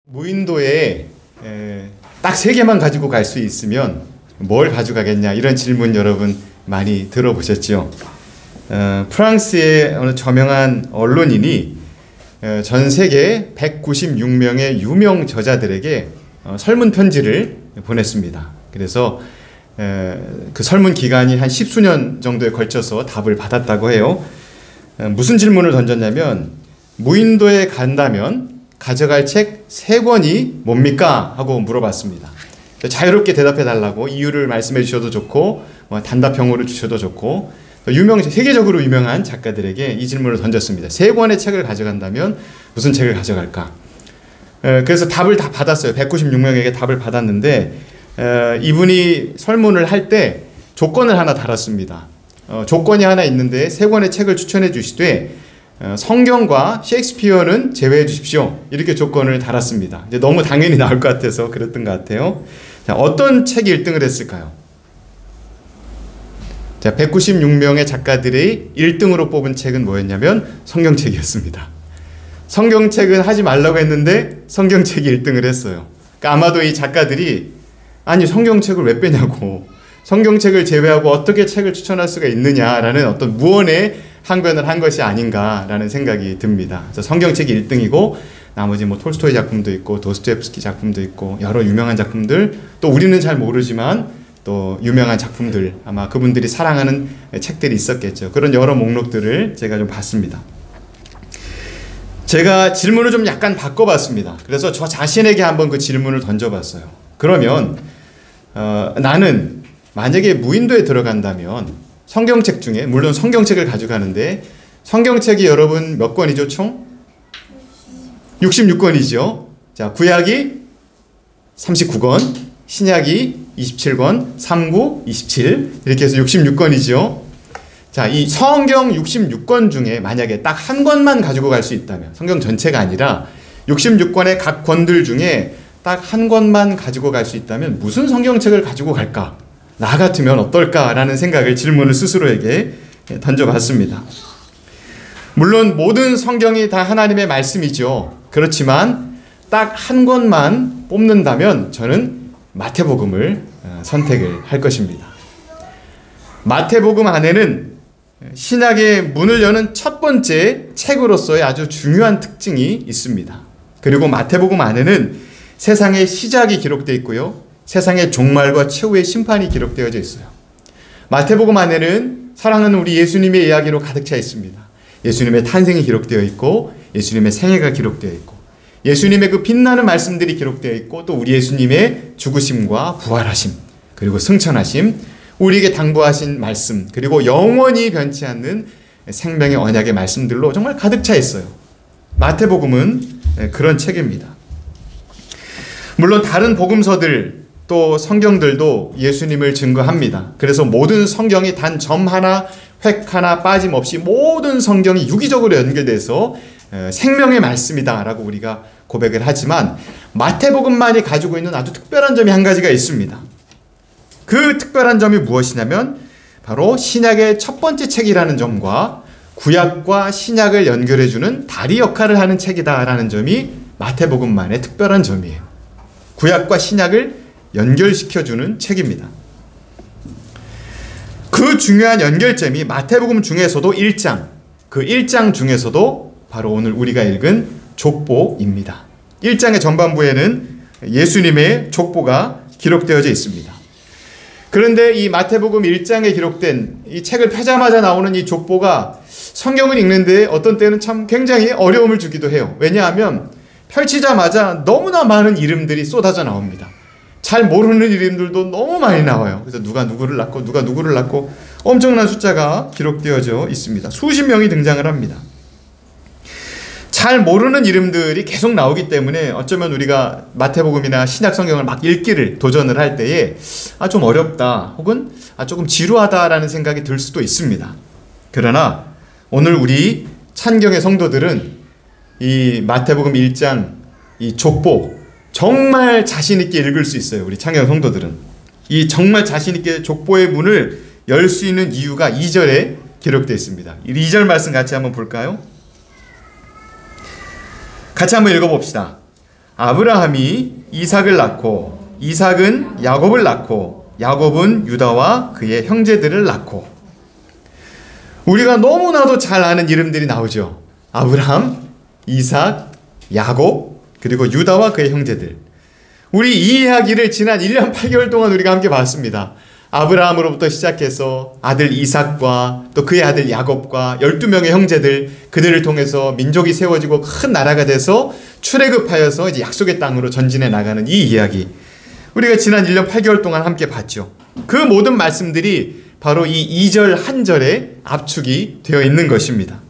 무인도에 딱 3개만 가지고 갈 수 있으면 뭘 가져가겠냐, 이런 질문 여러분 많이 들어보셨죠? 프랑스의 어느 저명한 언론인이 전 세계 196명의 유명 저자들에게 설문 편지를 보냈습니다. 그래서 그 설문 기간이 한 10수년 정도에 걸쳐서 답을 받았다고 해요. 무슨 질문을 던졌냐면, 무인도에 간다면 가져갈 책 3권이 뭡니까? 하고 물어봤습니다. 자유롭게 대답해 달라고 이유를 말씀해 주셔도 좋고, 단답형으로 주셔도 좋고, 세계적으로 유명한 작가들에게 이 질문을 던졌습니다. 3권의 책을 가져간다면 무슨 책을 가져갈까? 그래서 답을 다 받았어요. 196명에게 답을 받았는데, 이분이 설문을 할 때 조건을 하나 달았습니다. 조건이 하나 있는데 3권의 책을 추천해 주시되 성경과 셰익스피어는 제외해 주십시오, 이렇게 조건을 달았습니다. 이제 너무 당연히 나올 것 같아서 그랬던 것 같아요. 자, 어떤 책이 1등을 했을까요? 자, 196명의 작가들이 1등으로 뽑은 책은 뭐였냐면 성경책이었습니다. 성경책은 하지 말라고 했는데 성경책이 1등을 했어요. 그러니까 아마도 이 작가들이, 아니 성경책을 왜 빼냐고, 성경책을 제외하고 어떻게 책을 추천할 수가 있느냐라는 어떤 무언의 항변을 한 것이 아닌가라는 생각이 듭니다. 그래서 성경책이 1등이고 나머지 톨스토이 작품도 있고 도스토옙스키 작품도 있고 여러 유명한 작품들, 또 우리는 잘 모르지만 또 유명한 작품들, 아마 그분들이 사랑하는 책들이 있었겠죠. 그런 여러 목록들을 제가 좀 봤습니다. 제가 질문을 좀 약간 바꿔봤습니다. 그래서 저 자신에게 한번 그 질문을 던져봤어요. 그러면 나는 만약에 무인도에 들어간다면 성경책 중에, 물론 성경책을 가져가는데 성경책이 여러분 몇 권이죠? 총? 66권이죠. 자, 구약이 39권, 신약이 27권, 39, 27, 이렇게 해서 66권이죠. 자, 이 성경 66권 중에 만약에 딱 한 권만 가지고 갈 수 있다면, 성경 전체가 아니라 66권의 각 권들 중에 딱 한 권만 가지고 갈 수 있다면 무슨 성경책을 가지고 갈까? 나 같으면 어떨까라는 생각을, 질문을 스스로에게 던져봤습니다. 물론 모든 성경이 다 하나님의 말씀이죠. 그렇지만 딱 한 권만 뽑는다면 저는 마태복음을 선택을 할 것입니다. 마태복음 안에는 신약의 문을 여는 첫 번째 책으로서의 아주 중요한 특징이 있습니다. 그리고 마태복음 안에는 세상의 시작이 기록되어 있고요, 세상의 종말과 최후의 심판이 기록되어져 있어요. 마태복음 안에는 사랑하는 우리 예수님의 이야기로 가득 차 있습니다. 예수님의 탄생이 기록되어 있고, 예수님의 생애가 기록되어 있고, 예수님의 그 빛나는 말씀들이 기록되어 있고, 또 우리 예수님의 죽으심과 부활하심, 그리고 승천하심, 우리에게 당부하신 말씀, 그리고 영원히 변치 않는 생명의 언약의 말씀들로 정말 가득 차 있어요. 마태복음은 그런 책입니다. 물론 다른 복음서들, 또 성경들도 예수님을 증거합니다. 그래서 모든 성경이 단 점 하나, 획 하나 빠짐없이 모든 성경이 유기적으로 연결돼서 생명의 말씀이다 라고 우리가 고백을 하지만, 마태복음만이 가지고 있는 아주 특별한 점이 한 가지가 있습니다. 그 특별한 점이 무엇이냐면 바로 신약의 첫 번째 책이라는 점과 구약과 신약을 연결해주는 다리 역할을 하는 책이다 라는 점이 마태복음만의 특별한 점이에요. 구약과 신약을 연결시켜주는 책입니다. 그 중요한 연결점이 마태복음 중에서도 1장, 그 1장 중에서도 바로 오늘 우리가 읽은 족보입니다. 1장의 전반부에는 예수님의 족보가 기록되어져 있습니다. 그런데 이 마태복음 1장에 기록된 이 책을 펴자마자 나오는 이 족보가 성경을 읽는데 어떤 때는 참 굉장히 어려움을 주기도 해요. 왜냐하면 펼치자마자 너무나 많은 이름들이 쏟아져 나옵니다. 잘 모르는 이름들도 너무 많이 나와요. 그래서 누가 누구를 낳고 누가 누구를 낳고 엄청난 숫자가 기록되어져 있습니다. 수십 명이 등장을 합니다. 잘 모르는 이름들이 계속 나오기 때문에 어쩌면 우리가 마태복음이나 신약 성경을 막 읽기를 도전을 할 때에 좀 어렵다, 혹은 조금 지루하다라는 생각이 들 수도 있습니다. 그러나 오늘 우리 찬경의 성도들은 이 마태복음 1장 이 족보 정말 자신있게 읽을 수 있어요. 우리 찬경 성도들은 이 정말 자신있게 족보의 문을 열 수 있는 이유가 2절에 기록되어 있습니다. 2절 말씀 같이 한번 볼까요? 같이 한번 읽어봅시다. 아브라함이 이삭을 낳고 이삭은 야곱을 낳고 야곱은 유다와 그의 형제들을 낳고. 우리가 너무나도 잘 아는 이름들이 나오죠. 아브라함, 이삭, 야곱, 그리고 유다와 그의 형제들. 우리 이 이야기를 지난 1년 8개월 동안 우리가 함께 봤습니다. 아브라함으로부터 시작해서 아들 이삭과 또 그의 아들 야곱과 12명의 형제들, 그들을 통해서 민족이 세워지고 큰 나라가 돼서 출애굽하여서 이제 약속의 땅으로 전진해 나가는 이 이야기, 우리가 지난 1년 8개월 동안 함께 봤죠. 그 모든 말씀들이 바로 이 2절 한 절에 압축이 되어 있는 것입니다.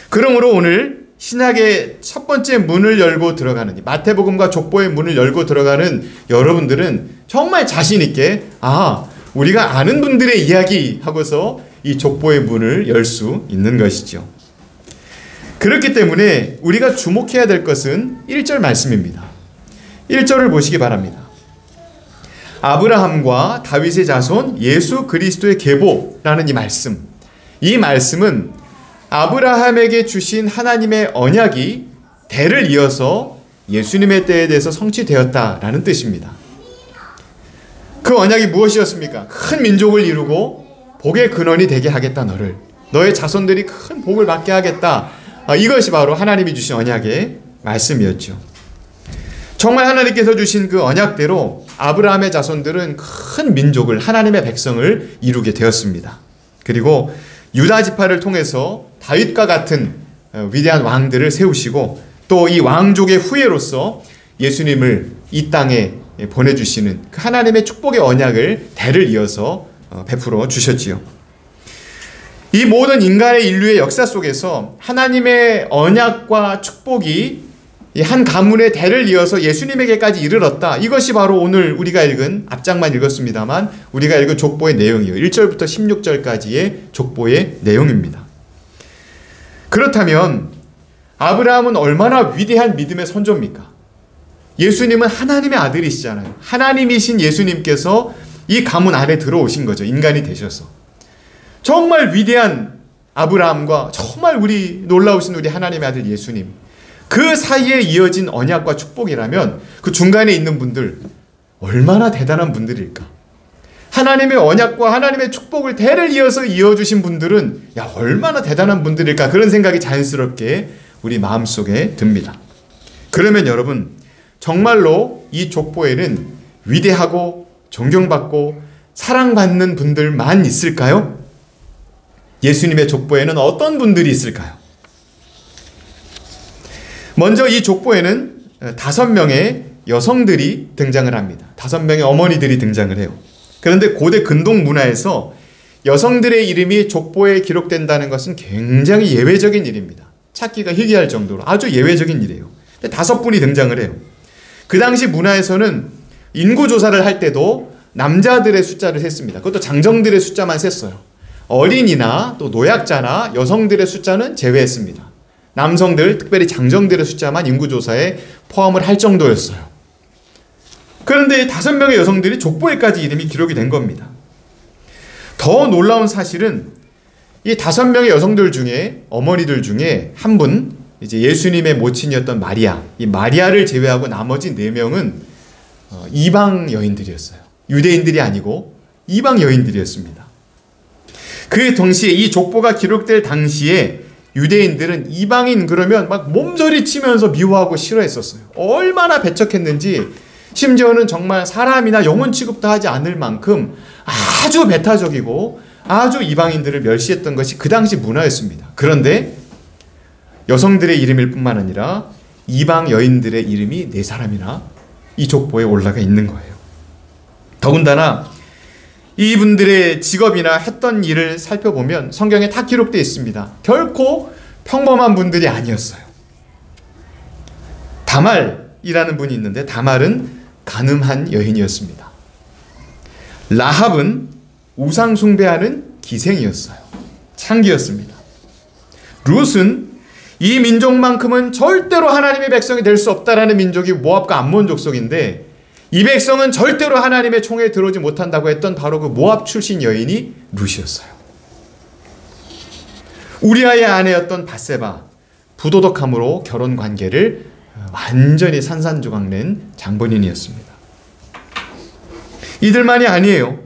그러므로 오늘 신약의 첫 번째 문을 열고 들어가는, 마태복음과 족보의 문을 열고 들어가는 여러분들은 정말 자신 있게 우리가 아는 분들의 이야기 하고서 이 족보의 문을 열 수 있는 것이죠. 그렇기 때문에 우리가 주목해야 될 것은 1절 말씀입니다. 1절을 보시기 바랍니다. 아브라함과 다윗의 자손 예수 그리스도의 계보라는 이 말씀. 이 말씀은 아브라함에게 주신 하나님의 언약이 대를 이어서 예수님의 때에 대해서 성취되었다라는 뜻입니다. 그 언약이 무엇이었습니까? 큰 민족을 이루고 복의 근원이 되게 하겠다 너를. 너의 자손들이 큰 복을 받게 하겠다. 이것이 바로 하나님이 주신 언약의 말씀이었죠. 정말 하나님께서 주신 그 언약대로 아브라함의 자손들은 큰 민족을, 하나님의 백성을 이루게 되었습니다. 그리고 유다 지파를 통해서 다윗과 같은 위대한 왕들을 세우시고 또 이 왕족의 후예로서 예수님을 이 땅에 보내주시는 그 하나님의 축복의 언약을 대를 이어서 베풀어 주셨지요. 이 모든 인간의 인류의 역사 속에서 하나님의 언약과 축복이 이 한 가문의 대를 이어서 예수님에게까지 이르렀다. 이것이 바로 오늘 우리가 읽은, 앞장만 읽었습니다만 우리가 읽은 족보의 내용이에요. 1절부터 16절까지의 족보의 내용입니다. 그렇다면 아브라함은 얼마나 위대한 믿음의 선조입니까? 예수님은 하나님의 아들이시잖아요. 하나님이신 예수님께서 이 가문 안에 들어오신 거죠. 인간이 되셔서. 정말 위대한 아브라함과 정말 놀라우신 우리 하나님의 아들 예수님, 그 사이에 이어진 언약과 축복이라면 그 중간에 있는 분들 얼마나 대단한 분들일까? 하나님의 언약과 하나님의 축복을 대를 이어서 이어주신 분들은 얼마나 대단한 분들일까? 그런 생각이 자연스럽게 우리 마음속에 듭니다. 그러면 여러분, 정말로 이 족보에는 위대하고 존경받고 사랑받는 분들만 있을까요? 예수님의 족보에는 어떤 분들이 있을까요? 먼저 이 족보에는 5명의 여성들이 등장을 합니다. 5명의 어머니들이 등장을 해요. 그런데 고대 근동 문화에서 여성들의 이름이 족보에 기록된다는 것은 굉장히 예외적인 일입니다. 찾기가 희귀할 정도로 아주 예외적인 일이에요. 근데 5분이 등장을 해요. 그 당시 문화에서는 인구조사를 할 때도 남자들의 숫자를 셌습니다. 그것도 장정들의 숫자만 셌어요. 어린이나 또 노약자나 여성들의 숫자는 제외했습니다. 남성들, 특별히 장정들의 숫자만 인구조사에 포함을 할 정도였어요. 그런데 5명의 여성들이 족보에까지 이름이 기록이 된 겁니다. 더 놀라운 사실은 이 5명의 여성들 중에, 어머니들 중에 한 분, 이제 예수님의 모친이었던 마리아, 이 마리아를 제외하고 나머지 4명은 이방 여인들이었어요. 유대인들이 아니고 이방 여인들이었습니다. 그 동시에 이 족보가 기록될 당시에 유대인들은 이방인 그러면 막 몸서리치면서 미워하고 싫어했었어요. 얼마나 배척했는지, 심지어는 정말 사람이나 영혼 취급도 하지 않을 만큼 아주 배타적이고 아주 이방인들을 멸시했던 것이 그 당시 문화였습니다. 그런데 여성들의 이름일 뿐만 아니라 이방 여인들의 이름이 4사람이나 이 족보에 올라가 있는 거예요. 더군다나 이분들의 직업이나 했던 일을 살펴보면 성경에 다 기록되어 있습니다. 결코 평범한 분들이 아니었어요. 다말이라는 분이 있는데 다말은 간음한 여인이었습니다. 라합은 우상 숭배하는 기생이었어요. 창기였습니다. 룻은 이 민족만큼은 절대로 하나님의 백성이 될 수 없다라는 민족이 모압과 암몬 족속인데 이 백성은 절대로 하나님의 총에 들어오지 못한다고 했던 바로 그 모압 출신 여인이 룻이었어요. 우리아의 아내였던 밧세바, 부도덕함으로 결혼 관계를 완전히 산산조각낸 장본인이었습니다. 이들만이 아니에요.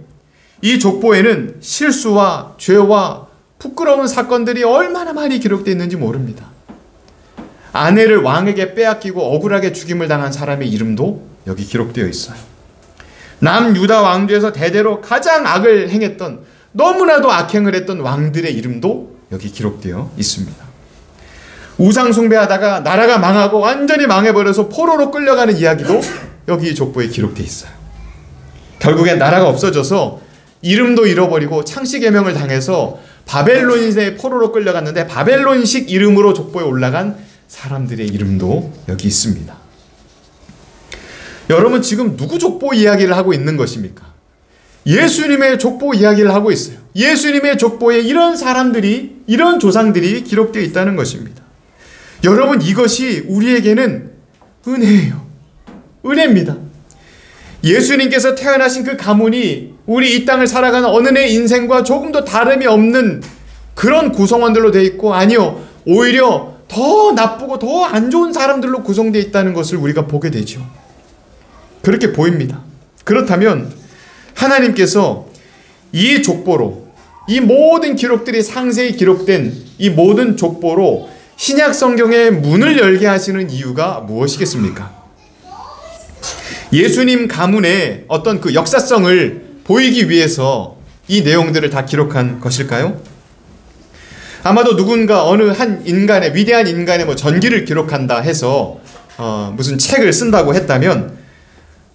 이 족보에는 실수와 죄와 부끄러운 사건들이 얼마나 많이 기록되어 있는지 모릅니다. 아내를 왕에게 빼앗기고 억울하게 죽임을 당한 사람의 이름도 여기 기록되어 있어요. 남유다 왕조에서 대대로 가장 악을 행했던, 너무나도 악행을 했던 왕들의 이름도 여기 기록되어 있습니다. 우상 숭배하다가 나라가 망하고 완전히 망해버려서 포로로 끌려가는 이야기도 여기 족보에 기록되어 있어요. 결국엔 나라가 없어져서 이름도 잃어버리고 창씨개명을 당해서 바벨론의 포로로 끌려갔는데 바벨론식 이름으로 족보에 올라간 사람들의 이름도 여기 있습니다. 여러분, 지금 누구 족보 이야기를 하고 있는 것입니까? 예수님의 족보 이야기를 하고 있어요. 예수님의 족보에 이런 사람들이, 이런 조상들이 기록되어 있다는 것입니다. 여러분, 이것이 우리에게는 은혜예요. 은혜입니다. 예수님께서 태어나신 그 가문이 우리 이 땅을 살아가는 어느 내 인생과 조금도 다름이 없는 그런 구성원들로 되어 있고, 아니요, 오히려 더 나쁘고 더 안 좋은 사람들로 구성되어 있다는 것을 우리가 보게 되죠. 그렇게 보입니다. 그렇다면 하나님께서 이 족보로, 이 모든 기록들이 상세히 기록된 이 모든 족보로 신약 성경의 문을 열게 하시는 이유가 무엇이겠습니까? 예수님 가문의 어떤 그 역사성을 보이기 위해서 이 내용들을 다 기록한 것일까요? 아마도 누군가 어느 한 인간의, 위대한 인간의 뭐 전기를 기록한다 해서 무슨 책을 쓴다고 했다면,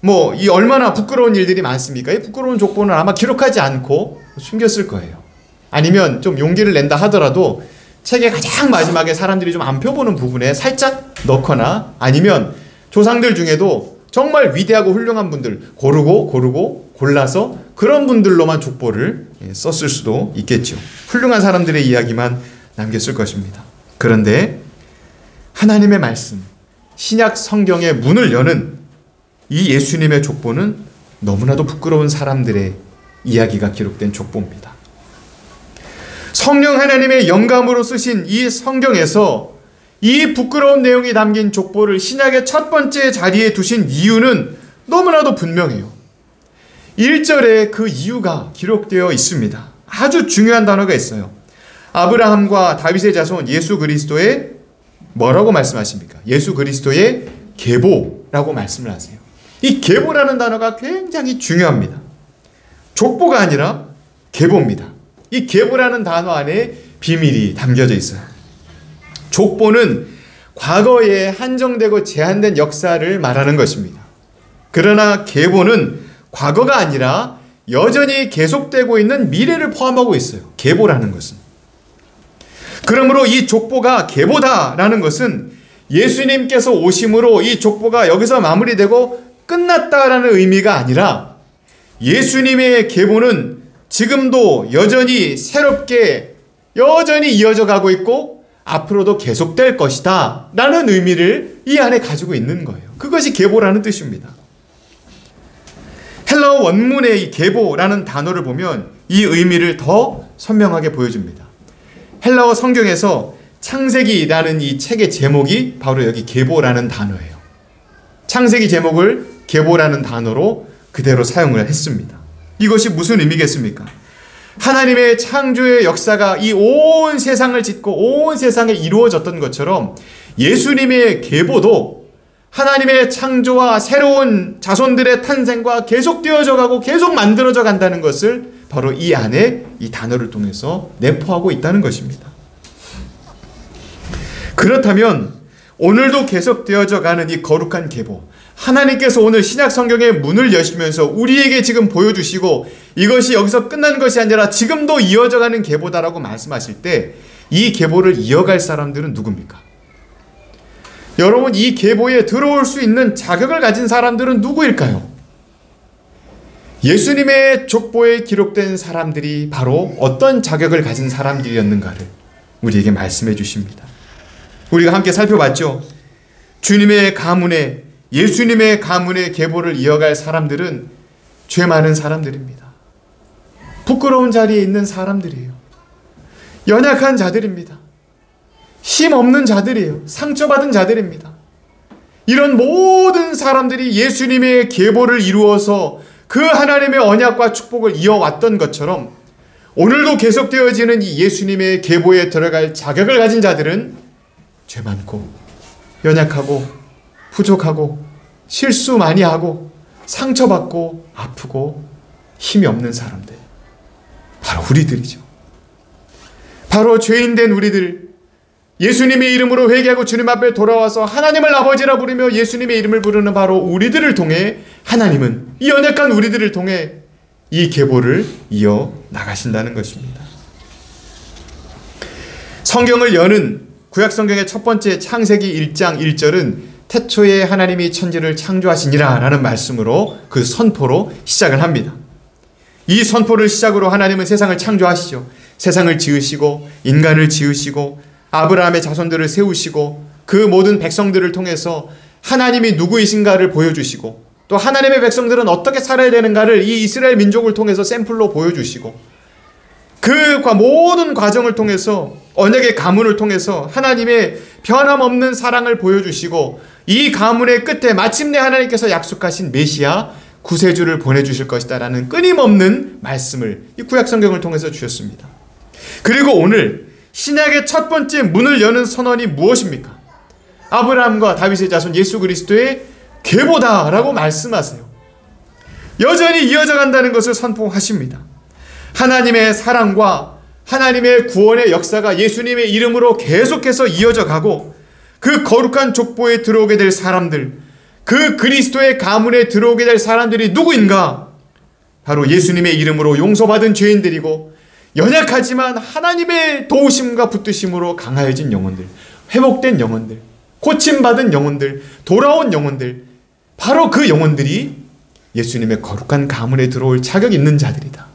뭐 이 얼마나 부끄러운 일들이 많습니까? 이 부끄러운 족보는 아마 기록하지 않고 숨겼을 거예요. 아니면 좀 용기를 낸다 하더라도 책의 가장 마지막에 사람들이 좀 안 펴보는 부분에 살짝 넣거나, 아니면 조상들 중에도 정말 위대하고 훌륭한 분들 고르고 골라서 그런 분들로만 족보를 썼을 수도 있겠죠. 훌륭한 사람들의 이야기만 남겼을 것입니다. 그런데 하나님의 말씀, 신약 성경의 문을 여는 이 예수님의 족보는 너무나도 부끄러운 사람들의 이야기가 기록된 족보입니다. 성령 하나님의 영감으로 쓰신 이 성경에서 이 부끄러운 내용이 담긴 족보를 신약의 첫 번째 자리에 두신 이유는 너무나도 분명해요. 1절에 그 이유가 기록되어 있습니다. 아주 중요한 단어가 있어요. 아브라함과 다윗의 자손 예수 그리스도의 뭐라고 말씀하십니까? 예수 그리스도의 계보라고 말씀을 하세요. 이 계보라는 단어가 굉장히 중요합니다. 족보가 아니라 계보입니다. 이 계보라는 단어 안에 비밀이 담겨져 있어요. 족보는 과거에 한정되고 제한된 역사를 말하는 것입니다. 그러나 계보는 과거가 아니라 여전히 계속되고 있는 미래를 포함하고 있어요. 계보라는 것은. 그러므로 이 족보가 계보다라는 것은 예수님께서 오심으로 이 족보가 여기서 마무리되고 끝났다라는 의미가 아니라 예수님의 계보는 지금도 여전히 새롭게 여전히 이어져 가고 있고 앞으로도 계속될 것이다 라는 의미를 이 안에 가지고 있는 거예요. 그것이 계보라는 뜻입니다. 헬라어 원문의 이 계보라는 단어를 보면 이 의미를 더 선명하게 보여줍니다. 헬라어 성경에서 창세기라는 이 책의 제목이 바로 여기 계보라는 단어예요. 창세기 제목을 계보라는 단어로 그대로 사용을 했습니다. 이것이 무슨 의미겠습니까? 하나님의 창조의 역사가 이 온 세상을 짓고 온 세상에 이루어졌던 것처럼 예수님의 계보도 하나님의 창조와 새로운 자손들의 탄생과 계속되어져 가고 계속 만들어져 간다는 것을 바로 이 안에 이 단어를 통해서 내포하고 있다는 것입니다. 그렇다면 오늘도 계속되어져 가는 이 거룩한 계보, 하나님께서 오늘 신약 성경의 문을 여시면서 우리에게 지금 보여주시고 이것이 여기서 끝난 것이 아니라 지금도 이어져 가는 계보다라고 말씀하실 때 이 계보를 이어갈 사람들은 누굽니까? 여러분, 이 계보에 들어올 수 있는 자격을 가진 사람들은 누구일까요? 예수님의 족보에 기록된 사람들이 바로 어떤 자격을 가진 사람들이었는가를 우리에게 말씀해 주십니다. 우리가 함께 살펴봤죠. 주님의 가문에, 예수님의 가문의 계보를 이어갈 사람들은 죄 많은 사람들입니다. 부끄러운 자리에 있는 사람들이에요. 연약한 자들입니다. 힘 없는 자들이에요. 상처받은 자들입니다. 이런 모든 사람들이 예수님의 계보를 이루어서 그 하나님의 언약과 축복을 이어왔던 것처럼 오늘도 계속되어지는 이 예수님의 계보에 들어갈 자격을 가진 자들은 죄 많고 연약하고 부족하고 실수 많이 하고 상처받고 아프고 힘이 없는 사람들, 바로 우리들이죠. 바로 죄인된 우리들, 예수님의 이름으로 회개하고 주님 앞에 돌아와서 하나님을 아버지라 부르며 예수님의 이름을 부르는 바로 우리들을 통해 하나님은 이 연약한 우리들을 통해 이 계보를 이어 나가신다는 것입니다. 성경을 여는 구약성경의 첫 번째 창세기 1장 1절은 태초에 하나님이 천지를 창조하시니라 라는 말씀으로 그 선포로 시작을 합니다. 이 선포를 시작으로 하나님은 세상을 창조하시죠. 세상을 지으시고 인간을 지으시고 아브라함의 자손들을 세우시고 그 모든 백성들을 통해서 하나님이 누구이신가를 보여주시고 또 하나님의 백성들은 어떻게 살아야 되는가를 이 이스라엘 민족을 통해서 샘플로 보여주시고 그 모든 과정을 통해서 언약의 가문을 통해서 하나님의 변함없는 사랑을 보여주시고 이 가문의 끝에 마침내 하나님께서 약속하신 메시아 구세주를 보내주실 것이다 라는 끊임없는 말씀을 이 구약성경을 통해서 주셨습니다. 그리고 오늘 신약의 첫 번째 문을 여는 선언이 무엇입니까? 아브라함과 다윗의 자손 예수 그리스도의 계보다라고 말씀하세요. 여전히 이어져 간다는 것을 선포하십니다. 하나님의 사랑과 하나님의 구원의 역사가 예수님의 이름으로 계속해서 이어져 가고 그 거룩한 족보에 들어오게 될 사람들, 그 그리스도의 가문에 들어오게 될 사람들이 누구인가? 바로 예수님의 이름으로 용서받은 죄인들이고 연약하지만 하나님의 도우심과 붙드심으로 강하여진 영혼들, 회복된 영혼들, 고침받은 영혼들, 돌아온 영혼들, 바로 그 영혼들이 예수님의 거룩한 가문에 들어올 자격 있는 자들이다.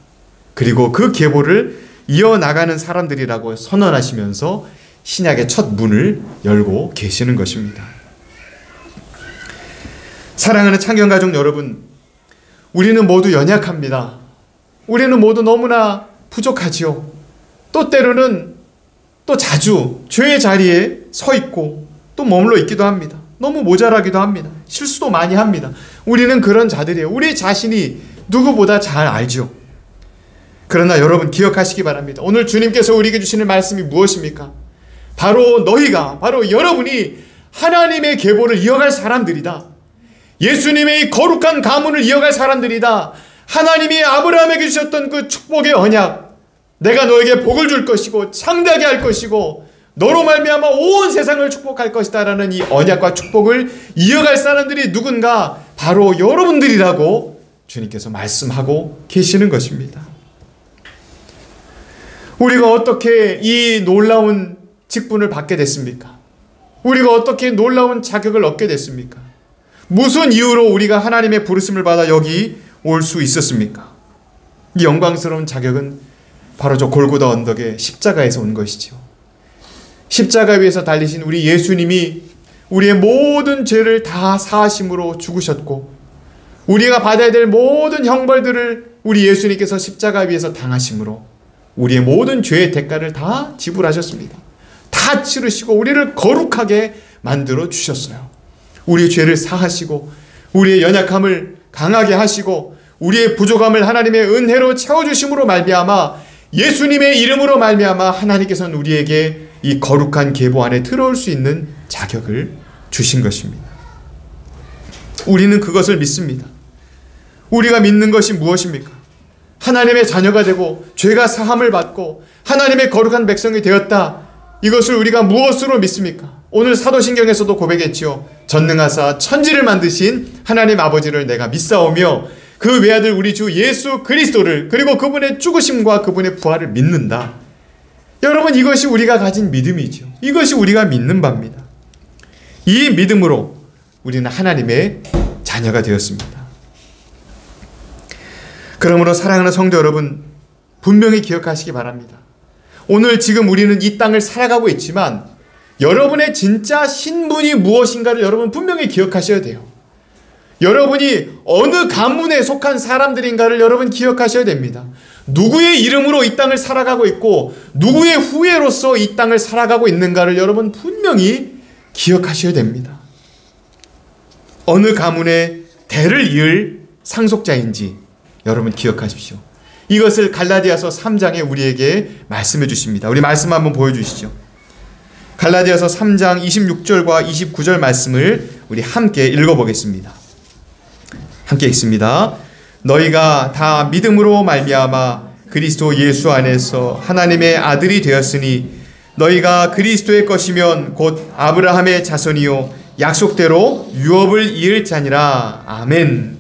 그리고 그 계보를 이어나가는 사람들이라고 선언하시면서 신약의 첫 문을 열고 계시는 것입니다. 사랑하는 창경가족 여러분, 우리는 모두 연약합니다. 우리는 모두 너무나 부족하지요. 또 때로는 또 자주 죄의 자리에 서 있고 또 머물러 있기도 합니다. 너무 모자라기도 합니다. 실수도 많이 합니다. 우리는 그런 자들이에요. 우리 자신이 누구보다 잘 알죠. 그러나 여러분 기억하시기 바랍니다. 오늘 주님께서 우리에게 주시는 말씀이 무엇입니까? 바로 너희가, 바로 여러분이 하나님의 계보를 이어갈 사람들이다. 예수님의 이 거룩한 가문을 이어갈 사람들이다. 하나님이 아브라함에게 주셨던 그 축복의 언약, 내가 너에게 복을 줄 것이고 창대하게 할 것이고 너로 말미암아 온 세상을 축복할 것이다 라는 이 언약과 축복을 이어갈 사람들이 누군가? 바로 여러분들이라고 주님께서 말씀하고 계시는 것입니다. 우리가 어떻게 이 놀라운 직분을 받게 됐습니까? 우리가 어떻게 놀라운 자격을 얻게 됐습니까? 무슨 이유로 우리가 하나님의 부르심을 받아 여기 올 수 있었습니까? 이 영광스러운 자격은 바로 저 골고다 언덕의 십자가에서 온 것이죠. 십자가 위에서 달리신 우리 예수님이 우리의 모든 죄를 다 사하심으로 죽으셨고 우리가 받아야 될 모든 형벌들을 우리 예수님께서 십자가 위에서 당하심으로 우리의 모든 죄의 대가를 다 지불하셨습니다. 다 치르시고 우리를 거룩하게 만들어 주셨어요. 우리의 죄를 사하시고 우리의 연약함을 강하게 하시고 우리의 부족함을 하나님의 은혜로 채워주심으로 말미암아 예수님의 이름으로 말미암아 하나님께서는 우리에게 이 거룩한 계보 안에 들어올 수 있는 자격을 주신 것입니다. 우리는 그것을 믿습니다. 우리가 믿는 것이 무엇입니까? 하나님의 자녀가 되고 죄가 사함을 받고 하나님의 거룩한 백성이 되었다. 이것을 우리가 무엇으로 믿습니까? 오늘 사도신경에서도 고백했지요. 전능하사 천지를 만드신 하나님 아버지를 내가 믿사오며 그 외아들 우리 주 예수 그리스도를 그리고 그분의 죽으심과 그분의 부활을 믿는다. 여러분 이것이 우리가 가진 믿음이죠. 이것이 우리가 믿는 바입니다. 이 믿음으로 우리는 하나님의 자녀가 되었습니다. 그러므로 사랑하는 성도 여러분 분명히 기억하시기 바랍니다. 오늘 지금 우리는 이 땅을 살아가고 있지만 여러분의 진짜 신분이 무엇인가를 여러분 분명히 기억하셔야 돼요. 여러분이 어느 가문에 속한 사람들인가를 여러분 기억하셔야 됩니다. 누구의 이름으로 이 땅을 살아가고 있고 누구의 후예로서 이 땅을 살아가고 있는가를 여러분 분명히 기억하셔야 됩니다. 어느 가문의 대를 이을 상속자인지 여러분 기억하십시오. 이것을 갈라디아서 3장에 우리에게 말씀해 주십니다. 우리 말씀 한번 보여주시죠. 갈라디아서 3장 26절과 29절 말씀을 우리 함께 읽어보겠습니다. 함께 읽습니다. 너희가 다 믿음으로 말미암아 그리스도 예수 안에서 하나님의 아들이 되었으니 너희가 그리스도의 것이면 곧 아브라함의 자손이요 약속대로 유업을 이을 자니라. 아멘.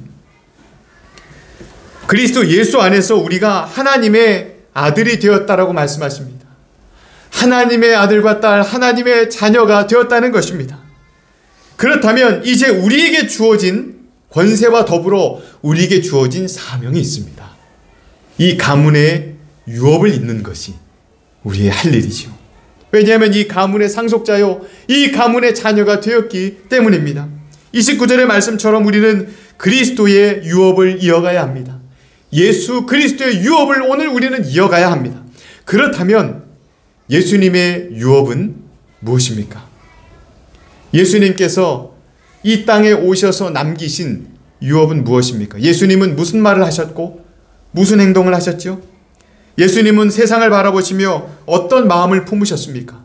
그리스도 예수 안에서 우리가 하나님의 아들이 되었다라고 말씀하십니다. 하나님의 아들과 딸, 하나님의 자녀가 되었다는 것입니다. 그렇다면 이제 우리에게 주어진 권세와 더불어 우리에게 주어진 사명이 있습니다. 이 가문의 유업을 잇는 것이 우리의 할 일이죠. 왜냐하면 이 가문의 상속자요, 이 가문의 자녀가 되었기 때문입니다. 29절의 말씀처럼 우리는 그리스도의 유업을 이어가야 합니다. 예수 그리스도의 유업을 오늘 우리는 이어가야 합니다. 그렇다면 예수님의 유업은 무엇입니까? 예수님께서 이 땅에 오셔서 남기신 유업은 무엇입니까? 예수님은 무슨 말을 하셨고 무슨 행동을 하셨죠? 예수님은 세상을 바라보시며 어떤 마음을 품으셨습니까?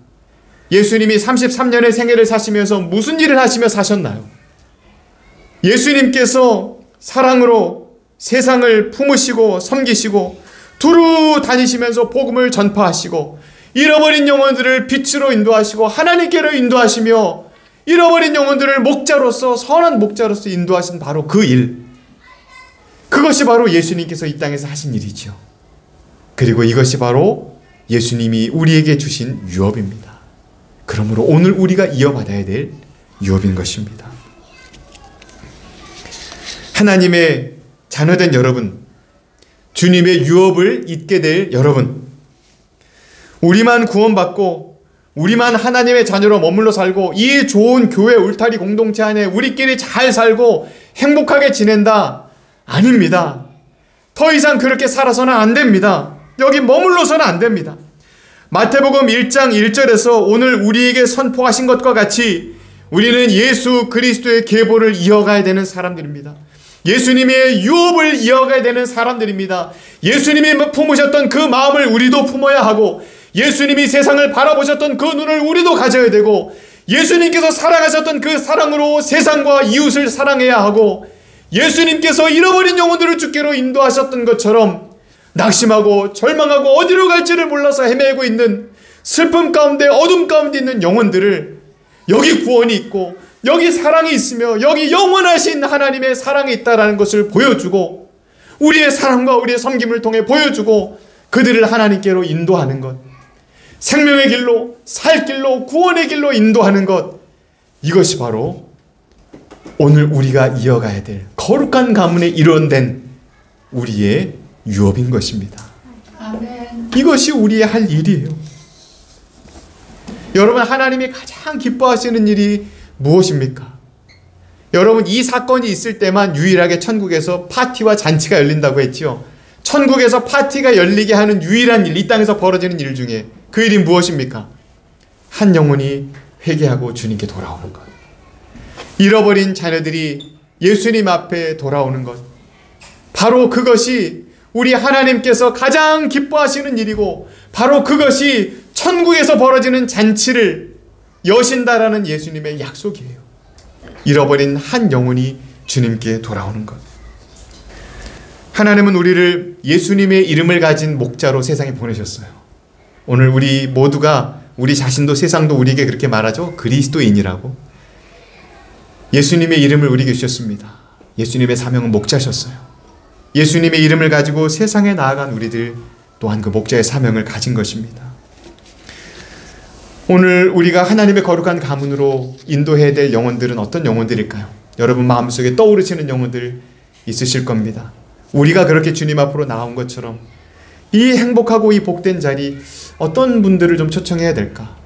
예수님이 33년의 생애를 사시면서 무슨 일을 하시며 사셨나요? 예수님께서 사랑으로 세상을 품으시고 섬기시고 두루 다니시면서 복음을 전파하시고 잃어버린 영혼들을 빛으로 인도하시고 하나님께로 인도하시며 잃어버린 영혼들을 목자로서 선한 목자로서 인도하신 바로 그 일, 그것이 바로 예수님께서 이 땅에서 하신 일이죠. 그리고 이것이 바로 예수님이 우리에게 주신 유업입니다. 그러므로 오늘 우리가 이어받아야 될 유업인 것입니다. 하나님의 자녀된 여러분, 주님의 유업을 잇게 될 여러분, 우리만 구원받고 우리만 하나님의 자녀로 머물러 살고 이 좋은 교회 울타리 공동체 안에 우리끼리 잘 살고 행복하게 지낸다? 아닙니다. 더 이상 그렇게 살아서는 안 됩니다. 여기 머물러서는 안 됩니다. 마태복음 1장 1절에서 오늘 우리에게 선포하신 것과 같이 우리는 예수 그리스도의 계보를 이어가야 되는 사람들입니다. 예수님의 유업을 이어가야 되는 사람들입니다. 예수님이 품으셨던 그 마음을 우리도 품어야 하고 예수님이 세상을 바라보셨던 그 눈을 우리도 가져야 되고 예수님께서 사랑하셨던 그 사랑으로 세상과 이웃을 사랑해야 하고 예수님께서 잃어버린 영혼들을 주께로 인도하셨던 것처럼 낙심하고 절망하고 어디로 갈지를 몰라서 헤매고 있는 슬픔 가운데 어둠 가운데 있는 영혼들을 여기 구원이 있고 여기 사랑이 있으며 여기 영원하신 하나님의 사랑이 있다는 것을 보여주고 우리의 사랑과 우리의 섬김을 통해 보여주고 그들을 하나님께로 인도하는 것, 생명의 길로, 살 길로, 구원의 길로 인도하는 것, 이것이 바로 오늘 우리가 이어가야 될 거룩한 가문의 일원된 우리의 유업인 것입니다. 아멘. 이것이 우리의 할 일이에요. 여러분, 하나님이 가장 기뻐하시는 일이 무엇입니까? 여러분, 이 사건이 있을 때만 유일하게 천국에서 파티와 잔치가 열린다고 했죠. 천국에서 파티가 열리게 하는 유일한 일, 이 땅에서 벌어지는 일 중에 그 일이 무엇입니까? 한 영혼이 회개하고 주님께 돌아오는 것. 잃어버린 자녀들이 예수님 앞에 돌아오는 것. 바로 그것이 우리 하나님께서 가장 기뻐하시는 일이고 바로 그것이 천국에서 벌어지는 잔치를 여신다라는 예수님의 약속이에요. 잃어버린 한 영혼이 주님께 돌아오는 것. 하나님은 우리를 예수님의 이름을 가진 목자로 세상에 보내셨어요. 오늘 우리 모두가 우리 자신도 세상도 우리에게 그렇게 말하죠. 그리스도인이라고. 예수님의 이름을 우리에게 주셨습니다. 예수님의 사명은 목자셨어요. 예수님의 이름을 가지고 세상에 나아간 우리들 또한 그 목자의 사명을 가진 것입니다. 오늘 우리가 하나님의 거룩한 가문으로 인도해야 될 영혼들은 어떤 영혼들일까요? 여러분 마음속에 떠오르시는 영혼들 있으실 겁니다. 우리가 그렇게 주님 앞으로 나온 것처럼 이 행복하고 이 복된 자리 어떤 분들을 좀 초청해야 될까?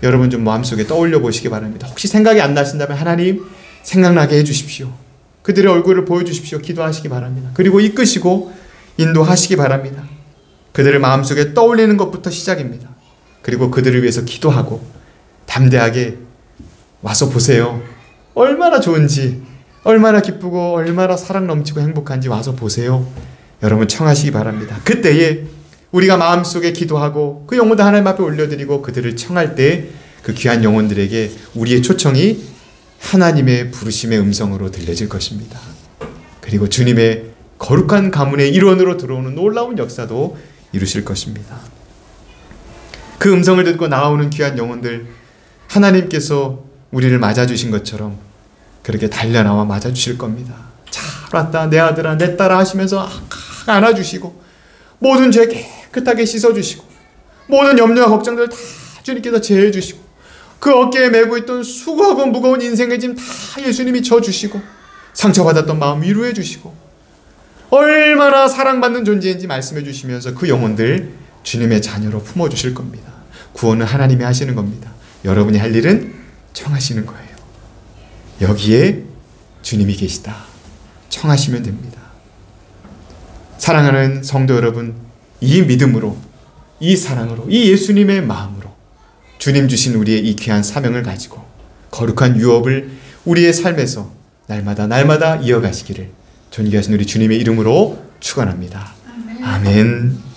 여러분 좀 마음속에 떠올려 보시기 바랍니다. 혹시 생각이 안 나신다면 하나님 생각나게 해주십시오. 그들의 얼굴을 보여주십시오. 기도하시기 바랍니다. 그리고 이끄시고 인도하시기 바랍니다. 그들을 마음속에 떠올리는 것부터 시작입니다. 그리고 그들을 위해서 기도하고 담대하게 와서 보세요. 얼마나 좋은지, 얼마나 기쁘고 얼마나 사랑 넘치고 행복한지 와서 보세요. 여러분 청하시기 바랍니다. 그때에 우리가 마음속에 기도하고 그 영혼들 하나님 앞에 올려드리고 그들을 청할 때 그 귀한 영혼들에게 우리의 초청이 하나님의 부르심의 음성으로 들려질 것입니다. 그리고 주님의 거룩한 가문의 일원으로 들어오는 놀라운 역사도 이루실 것입니다. 그 음성을 듣고 나오는 귀한 영혼들, 하나님께서 우리를 맞아주신 것처럼 그렇게 달려나와 맞아주실 겁니다. 잘 왔다 내 아들아 내 딸아 하시면서 안아주시고 모든 죄 깨끗하게 씻어주시고 모든 염려와 걱정들 다 주님께서 제해주시고 그 어깨에 메고 있던 수고하고 무거운 인생의 짐 다 예수님이 져주시고 상처받았던 마음 위로해 주시고 얼마나 사랑받는 존재인지 말씀해 주시면서 그 영혼들 주님의 자녀로 품어주실 겁니다. 구원은 하나님이 하시는 겁니다. 여러분이 할 일은 청하시는 거예요. 여기에 주님이 계시다. 청하시면 됩니다. 사랑하는 성도 여러분, 이 믿음으로, 이 사랑으로, 이 예수님의 마음으로 주님 주신 우리의 이 귀한 사명을 가지고 거룩한 유업을 우리의 삶에서 날마다 이어가시기를 존귀하신 우리 주님의 이름으로 축원합니다. 아멘.